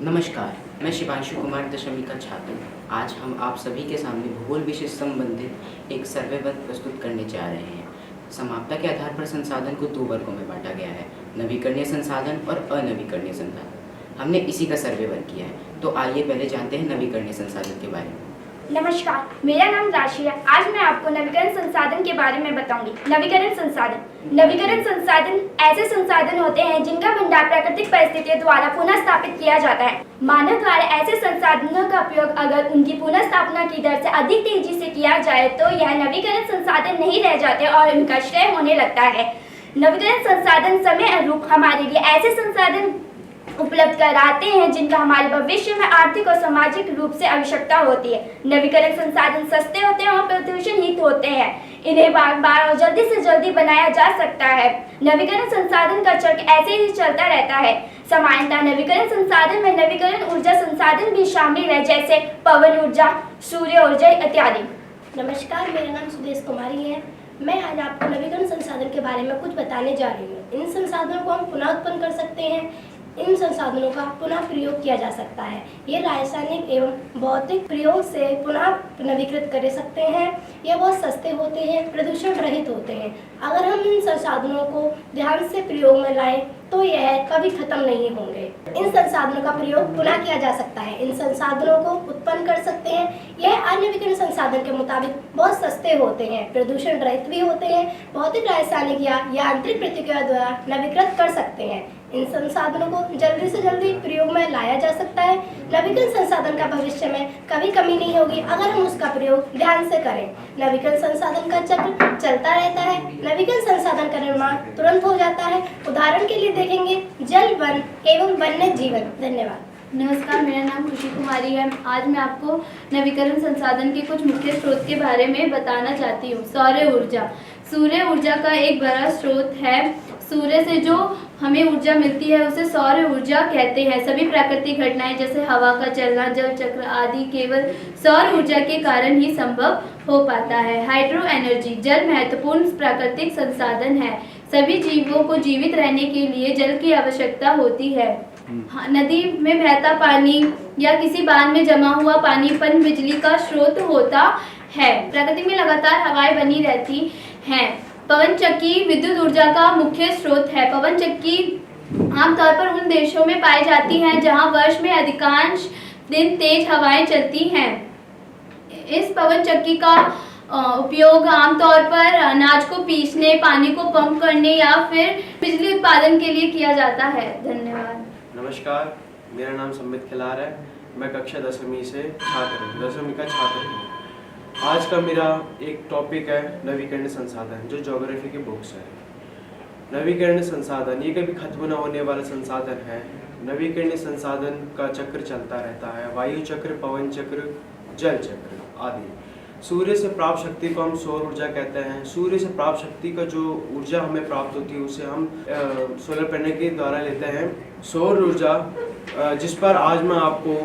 नमस्कार, मैं शिवांशु कुमार दशमी का छात्र हूँ। आज हम आप सभी के सामने भूगोल विषय से संबंधित एक सर्वेबंध प्रस्तुत करने जा रहे हैं। समाप्ता के आधार पर संसाधन को 2 वर्गों में बांटा गया है, नवीकरणीय संसाधन और अनवीकरणीय संसाधन। हमने इसी का सर्वेबंध किया है, तो आइए पहले जानते हैं नवीकरणीय संसाधन के बारे में। नमस्कार, मेरा नाम राशि है। आज मैं आपको नवीकरण संसाधन के बारे में बताऊंगी। नवीकरण संसाधन ऐसे संसाधन होते हैं जिनका भंडार प्राकृतिक परिस्थितियों द्वारा पुनः स्थापित किया जाता है। मानव द्वारा ऐसे संसाधनों का उपयोग अगर उनकी पुनः स्थापना की दर से अधिक तेजी से किया जाए तो यह नवीकरण संसाधन नहीं रह जाते और उनका क्षय होने लगता है। नवीकरण संसाधन समय अनुरूप हमारे लिए ऐसे संसाधन उपलब्ध कराते हैं जिनका हमारे भविष्य में आर्थिक और सामाजिक रूप से आवश्यकता होती है। नवीकरण संसाधन सस्ते होते हैं और प्रदूषण रहित होते हैं। इन्हें बार बार और जल्दी से जल्दी बनाया जा सकता है। नवीकरण संसाधन का चक्र ऐसे ही चलता रहता है। सामान्यतः नवीकरण संसाधन में नवीकरण ऊर्जा संसाधन भी शामिल है, जैसे पवन ऊर्जा, सूर्य ऊर्जा इत्यादि। नमस्कार, मेरा नाम सुदेश कुमारी है। मैं आज आपको नवीकरण संसाधन के बारे में कुछ बताने जा रही हूँ। इन संसाधनों को हम पुनः उत्पन्न कर सकते हैं। इन संसाधनों का पुनः प्रयोग किया जा सकता है। ये रासायनिक एवं भौतिक प्रयोग से पुनः नवीकृत कर सकते हैं। ये बहुत सस्ते होते हैं, प्रदूषण रहित होते हैं। अगर हम इन संसाधनों को ध्यान से प्रयोग में लाएं तो यह कभी खत्म नहीं होंगे। इन संसाधनों का प्रयोग पुनः किया जा सकता है। इन संसाधनों को उत्पन्न कर सकते हैं। यह अनवीकरण संसाधन के मुताबिक बहुत सस्ते होते हैं, प्रदूषण रहित भी होते हैं, भौतिक, रासायनिक या यांत्रिक प्रतिक्रिया द्वारा नवीकृत कर सकते हैं। इन संसाधनों को जल्दी से जल्दी प्रयोग में लाया जा सकता है। नवीकरण संसाधन का भविष्य में कभी कमी नहीं होगी अगर हम उसका प्रयोग ध्यान से करें। नवीकरण संसाधन का चक्र चलता रहता है। नवीकरण संसाधन का निर्माण तुरंत हो जाता है। उदाहरण के लिए देखेंगे जल, वन एवं वन्य जीवन। धन्यवाद। नमस्कार, मेरा नाम खुशी कुमारी है। आज मैं आपको नवीकरण संसाधन के कुछ मुख्य स्रोत के बारे में बताना चाहती हूँ। सौर ऊर्जा सूर्य ऊर्जा का एक बड़ा स्रोत है। सूर्य से जो हमें ऊर्जा मिलती है उसे सौर ऊर्जा कहते हैं। सभी प्राकृतिक घटनाएं जैसे हवा का चलना, जल चक्र आदि केवल सौर ऊर्जा के कारण ही संभव हो पाता है। हाइड्रो एनर्जी जल महत्वपूर्ण प्राकृतिक संसाधन है। सभी जीवों को जीवित रहने के लिए जल की आवश्यकता होती है। नदी में बहता पानी या किसी बांध में जमा हुआ पानी पन बिजली का स्रोत होता है। प्रकृति में लगातार हवाएं बनी रहती हैं। पवन चक्की विद्युत ऊर्जा का मुख्य स्रोत है। पवन चक्की आमतौर पर उन देशों में पाई जाती हैं जहां वर्ष में अधिकांश दिन तेज हवाएं चलती हैं। इस पवन चक्की का उपयोग आमतौर पर अनाज को पीसने, पानी को पंप करने या फिर बिजली उत्पादन के लिए किया जाता है। धन्यवाद। नमस्कार, मेरा नाम सम्मित खिलार है। मैं कक्षा 10वीं से छात्र हूँ, 10वीं का छात्र हूँ। आज का मेरा एक टॉपिक है नवीकरणीय संसाधन, जो ज्योग्राफी की बुक्स है। नवीकरणीय संसाधन ये कभी खत्म न होने वाला संसाधन है। नवीकरणीय संसाधन का चक्र चलता रहता है। वायु चक्र, पवन चक्र, जल चक्र आदि। सूर्य से प्राप्त शक्ति को हम सौर ऊर्जा कहते हैं। सूर्य से प्राप्त शक्ति का जो ऊर्जा हमें प्राप्त होती है उसे हम सोलर पैनल के द्वारा लेते हैं। सौर ऊर्जा, जिस पर आज मैं आपको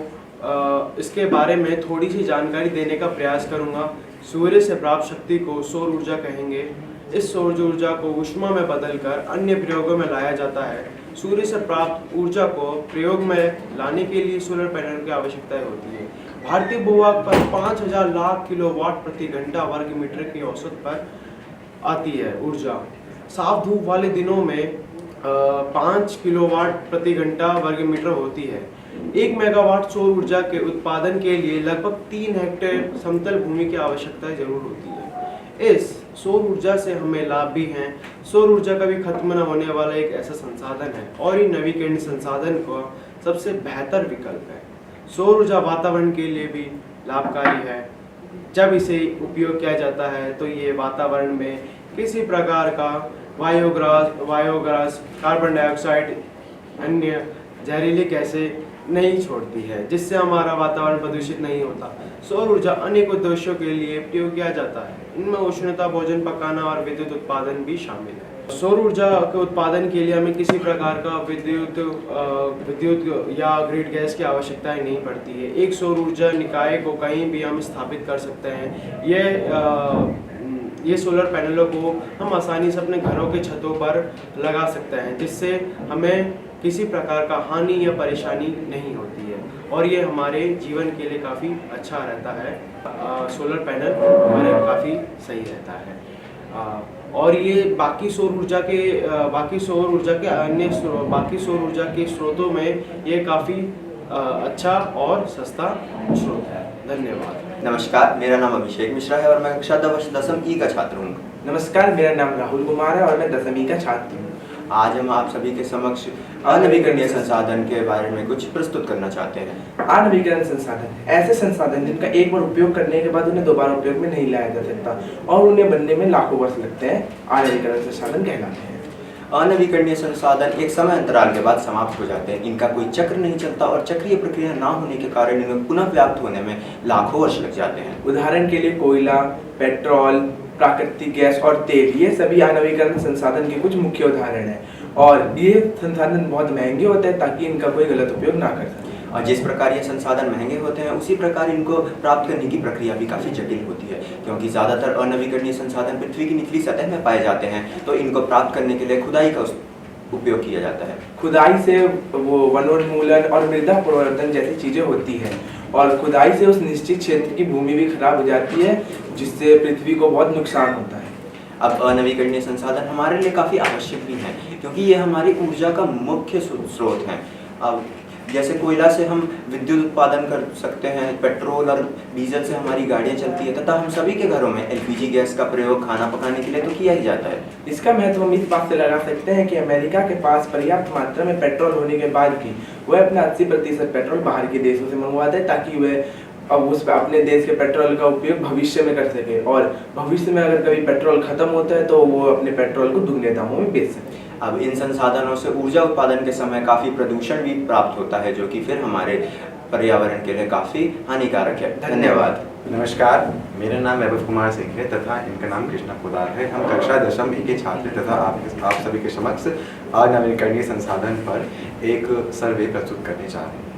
इसके बारे में थोड़ी सी जानकारी देने का प्रयास करूंगा। सूर्य से प्राप्त शक्ति को सौर ऊर्जा कहेंगे। इस सौर ऊर्जा को ऊष्मा में बदलकर अन्य प्रयोगों में लाया जाता है। सूर्य से प्राप्त ऊर्जा को प्रयोग में लाने के लिए सोलर पैनल की आवश्यकता होती है। भारतीय भूभाग पर 5000 लाख किलोवाट प्रति घंटा वर्ग मीटर की औसत पर आती है ऊर्जा। साफ धूप वाले दिनों में 5 किलोवाट प्रति घंटा वर्ग मीटर होती है। 1 मेगावाट सौर ऊर्जा के उत्पादन के लिए लगभग 3 हेक्टेयर समतल भूमि की आवश्यकता जरूर होती है। इस सौर ऊर्जा से हमें लाभ भी हैं। सौर ऊर्जा का भी खत्म न होने वाला एक ऐसा संसाधन है और ये नवीकरणीय संसाधन का सबसे बेहतर विकल्प है। सौर ऊर्जा वातावरण के लिए भी लाभकारी है। जब इसे उपयोग किया जाता है तो ये वातावरण में किसी प्रकार का वायुग्रास, कार्बन डाइऑक्साइड, अन्य जहरीली गैसें नहीं छोड़ती है, जिससे हमारा वातावरण प्रदूषित नहीं होता। सौर ऊर्जा अनेक उद्देश्यों के लिए प्रयोग किया जाता है। इनमें उष्णता, भोजन पकाना और विद्युत उत्पादन भी शामिल है। सौर ऊर्जा के उत्पादन के लिए हमें किसी प्रकार का विद्युत या ग्रिड गैस की आवश्यकता ही नहीं पड़ती है। एक सौर ऊर्जा निकाय को कहीं भी हम स्थापित कर सकते हैं। ये सोलर पैनलों को हम आसानी से अपने घरों के छतों पर लगा सकते हैं, जिससे हमें किसी प्रकार का हानि या परेशानी नहीं होती है और ये हमारे जीवन के लिए काफ़ी अच्छा रहता है। सोलर पैनल हमारे काफ़ी सही रहता है और ये बाकी सौर ऊर्जा के स्रोतों में ये काफ़ी अच्छा और सस्ता स्रोत है। धन्यवाद। नमस्कार, मेरा नाम अभिषेक मिश्रा है और मैं कक्षा 10वीं ई का छात्र हूँ। नमस्कार, मेरा नाम राहुल कुमार है और मैं 10वीं का छात्र हूँ। आज हम आप सभी के समक्ष अनवीकरणीय संसाधन के बारे में कुछ प्रस्तुत करना चाहते हैं। अनवीकरण संसाधन ऐसे संसाधन जिनका एक बार उपयोग करने के बाद उन्हें दोबारा उपयोग में नहीं लाया जा सकता और उन्हें बनने में लाखों वर्ष लगते हैं, अनवीकरण संसाधन कहलाते हैं। अनवीकरणीय संसाधन एक समय अंतराल के बाद समाप्त हो जाते हैं। इनका कोई चक्र नहीं चलता और चक्रीय प्रक्रिया ना होने के कारण इन्हें पुनः प्राप्त होने में लाखों वर्ष लग जाते हैं। उदाहरण के लिए कोयला, पेट्रोल, प्राकृतिक गैस और तेल, ये सभी अनवीकरण संसाधन के कुछ मुख्य उदाहरण हैं और ये संसाधन बहुत महंगे होते हैं ताकि इनका कोई गलत उपयोग ना कर सके। और जिस प्रकार ये संसाधन महंगे होते हैं उसी प्रकार इनको प्राप्त करने की प्रक्रिया भी काफ़ी जटिल होती है, क्योंकि ज़्यादातर अनवीकरणीय संसाधन पृथ्वी की निचली सतह में पाए जाते हैं, तो इनको प्राप्त करने के लिए खुदाई का उपयोग किया जाता है। खुदाई से वो वनोन्मूलन और मृदा परिवर्तन जैसी चीज़ें होती हैं और खुदाई से उस निश्चित क्षेत्र की भूमि भी खराब हो जाती है, जिससे पृथ्वी को बहुत नुकसान होता है। अब अनवीकरणीय संसाधन हमारे लिए काफ़ी आवश्यक भी हैं, क्योंकि ये हमारी ऊर्जा का मुख्य स्रोत हैं। अब जैसे कोयला से हम विद्युत उत्पादन कर सकते हैं, पेट्रोल और डीजल से हमारी गाड़ियाँ चलती है तथा हम सभी के घरों में LPG गैस का प्रयोग खाना पकाने के लिए तो किया ही जाता है। इसका महत्व हम इस बात से लगा सकते हैं कि अमेरिका के पास पर्याप्त मात्रा में पेट्रोल होने के बाद भी वह अपना 80% पेट्रोल बाहर के देशों से मंगवाता है ताकि वह अब उस अपने देश के पेट्रोल का उपयोग भविष्य में कर सके और भविष्य में अगर कभी पेट्रोल खत्म होता है तो वो अपने पेट्रोल को दुगने दामों में बेच सके। अब इन संसाधनों से ऊर्जा उत्पादन के समय काफ़ी प्रदूषण भी प्राप्त होता है, जो कि फिर हमारे पर्यावरण के लिए काफ़ी हानिकारक है। धन्यवाद। नमस्कार, मेरा नाम वैभव कुमार सिंह है तथा इनका नाम कृष्णा पोदार है। हम कक्षा 10वीं के छात्र तथा आप सभी के समक्ष अनवीकरणीय संसाधन पर एक सर्वे प्रस्तुत करने जा रहे हैं।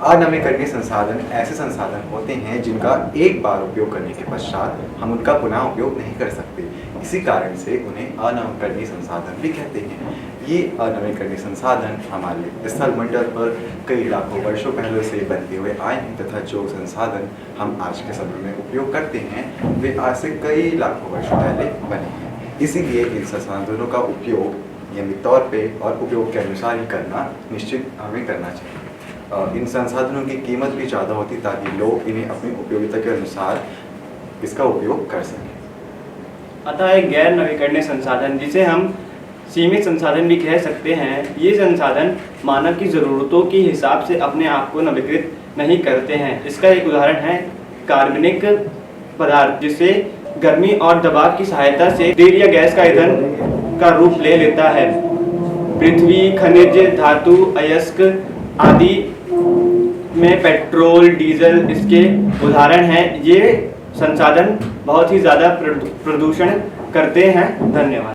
अनवीकरणीय संसाधन ऐसे संसाधन होते हैं जिनका एक बार उपयोग करने के पश्चात हम उनका पुनः उपयोग नहीं कर सकते। इसी कारण से उन्हें अनवीकरणीय संसाधन भी कहते हैं। ये अनवीकरणीय संसाधन हमारे स्थलमंडल पर कई लाखों वर्षों पहले से बनते हुए आए हैं तथा जो संसाधन हम आज के समय में उपयोग करते हैं वे आज से कई लाखों वर्षों पहले बने हैं। इसीलिए इन संसाधनों का उपयोग नियमित तौर पर और उपयोग के अनुसार ही करना निश्चित हमें करना चाहिए। इन संसाधनों की कीमत भी ज़्यादा होती ताकि लोग इन्हें अपनी उपयोगिता के अनुसार इसका उपयोग कर सकें। अतः एक गैर नवीकरणीय संसाधन, जिसे हम सीमित संसाधन भी कह सकते हैं, ये संसाधन मानव की ज़रूरतों के हिसाब से अपने आप को नवीकृत नहीं करते हैं। इसका एक उदाहरण है कार्बनिक पदार्थ, जिसे गर्मी और दबाव की सहायता से तेल या गैस का ईंधन का रूप ले लेता है। पृथ्वी, खनिज, धातु, अयस्क आदि में पेट्रोल, डीजल इसके उदाहरण हैं। ये संसाधन बहुत ही ज़्यादा प्रदूषण करते हैं। धन्यवाद।